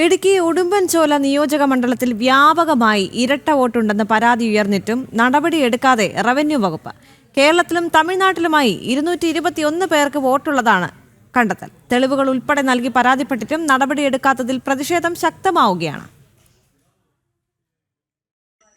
ഇടുക്കി ഉടുമ്പൻചോല നിയോജക മണ്ഡലത്തിൽ വ്യാപകമായി ഇരട്ട വോട്ടുണ്ടെന്ന് പരാതി ഉയർന്നിട്ടും നടപടിയെടുക്കാതെ റവന്യൂ വകുപ്പ്. കേരളത്തിലും തമിഴ്നാട്ടിലുമായി 221 പേർക്ക് വോട്ടുള്ളതാണ് കണ്ടെത്തൽ. തെളിവുകൾ ഉൾപ്പെടെ നൽകി പരാതിപ്പെട്ടിട്ടും നടപടിയെടുക്കാത്തതിൽ പ്രതിഷേധം ശക്തമാവുകയാണ്.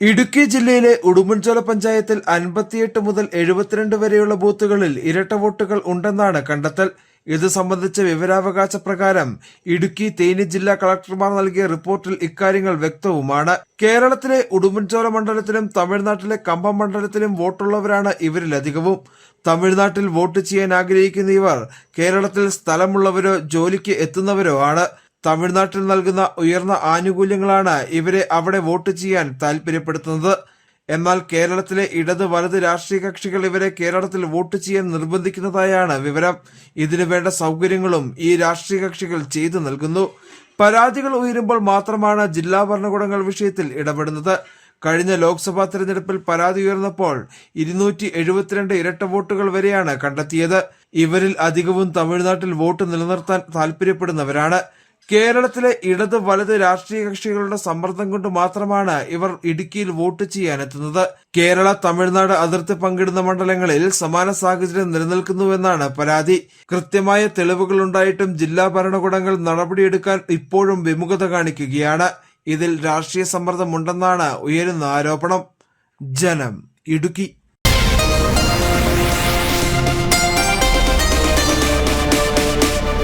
ഇടുക്കി ജില്ലയിലെ ഉടുമ്പൻചോല പഞ്ചായത്തിൽ 58 മുതൽ 72 വരെയുള്ള ബൂത്തുകളിൽ ഇരട്ട വോട്ടുകൾ ഉണ്ടെന്നാണ് കണ്ടെത്തൽ. ഇത് സംബന്ധിച്ച വിവരാവകാശ പ്രകാരം ഇടുക്കി തേനി ജില്ലാ കളക്ടർമാർ നൽകിയ റിപ്പോർട്ടിൽ ഇക്കാര്യങ്ങൾ വ്യക്തവുമാണ്. കേരളത്തിലെ ഉടുമ്പൻചോല മണ്ഡലത്തിലും തമിഴ്നാട്ടിലെ കമ്പം മണ്ഡലത്തിലും വോട്ടുള്ളവരാണ് ഇവരിലധികവും. തമിഴ്നാട്ടിൽ വോട്ട് ചെയ്യാൻ ആഗ്രഹിക്കുന്ന ഇവർ കേരളത്തിൽ സ്ഥലമുള്ളവരോ ജോലിക്ക് എത്തുന്നവരോ ആണ്. തമിഴ്നാട്ടിൽ നൽകുന്ന ഉയർന്ന ആനുകൂല്യങ്ങളാണ് ഇവരെ അവിടെ വോട്ട് ചെയ്യാൻ താൽപര്യപ്പെടുത്തുന്നത്. എന്നാൽ കേരളത്തിലെ ഇടത് വലത് രാഷ്ട്രീയ കക്ഷികൾ ഇവരെ കേരളത്തിൽ വോട്ട് ചെയ്യാൻ നിർബന്ധിക്കുന്നതായാണ് വിവരം. ഇതിനു വേണ്ട സൗകര്യങ്ങളും ഈ രാഷ്ട്രീയ കക്ഷികൾ ചെയ്തു നൽകുന്നു. പരാതികൾ ഉയരുമ്പോൾ മാത്രമാണ് ജില്ലാ ഭരണകൂടങ്ങൾ വിഷയത്തിൽ ഇടപെടുന്നത്. കഴിഞ്ഞ ലോക്സഭാ തെരഞ്ഞെടുപ്പിൽ പരാതി ഉയർന്നപ്പോൾ 272 ഇരട്ട വോട്ടുകൾ വരെയാണ് കണ്ടെത്തിയത്. ഇവരിൽ അധികവും തമിഴ്നാട്ടിൽ വോട്ട് നിലനിർത്താൻ താൽപര്യപ്പെടുന്നവരാണ്. കേരളത്തിലെ ഇടത് വലത് രാഷ്ട്രീയ കക്ഷികളുടെ സമ്മർദ്ദം കൊണ്ട് മാത്രമാണ് ഇവർ ഇടുക്കിയിൽ വോട്ട് ചെയ്യാനെത്തുന്നത്. കേരള തമിഴ്നാട് അതിർത്തി പങ്കിടുന്ന മണ്ഡലങ്ങളിൽ സമാന സാഹചര്യം നിലനിൽക്കുന്നുവെന്നാണ് പരാതി. കൃത്യമായ തെളിവുകൾ ഉണ്ടായിട്ടും ജില്ലാ ഭരണകൂടങ്ങൾ നടപടിയെടുക്കാൻ ഇപ്പോഴും വിമുഖത കാണിക്കുകയാണ്. ഇതിൽ രാഷ്ട്രീയ സമ്മർദ്ദമുണ്ടെന്നാണ് ഉയരുന്ന ആരോപണം. ജനം, ഇടുക്കി.